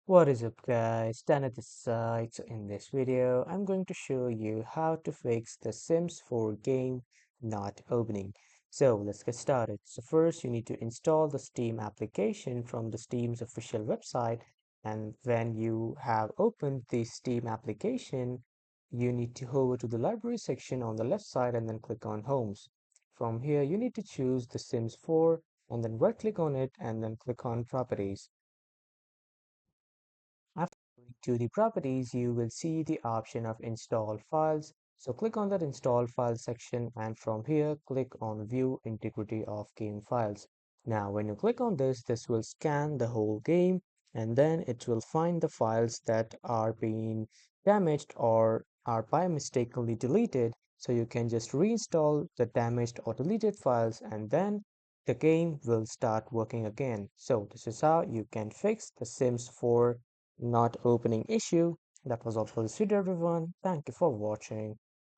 What is up guys, Dan at this side. So in this video, I'm going to show you how to fix the Sims 4 game not opening. So let's get started. So first you need to install the Steam application from the Steam's official website. And when you have opened the Steam application, you need to hover to the library section on the left side and then click on Homes. From here, you need to choose the Sims 4 and then right click on it and then click on Properties. After going to the properties, you will see the option of install files. So click on that install file section and from here click on view integrity of game files. Now when you click on this will scan the whole game and then it will find the files that are being damaged or are by mistakenly deleted. So you can just reinstall the damaged or deleted files and then the game will start working again. So this is how you can fix the Sims 4 not opening issue. That was all for this video, everyone. Thank you for watching.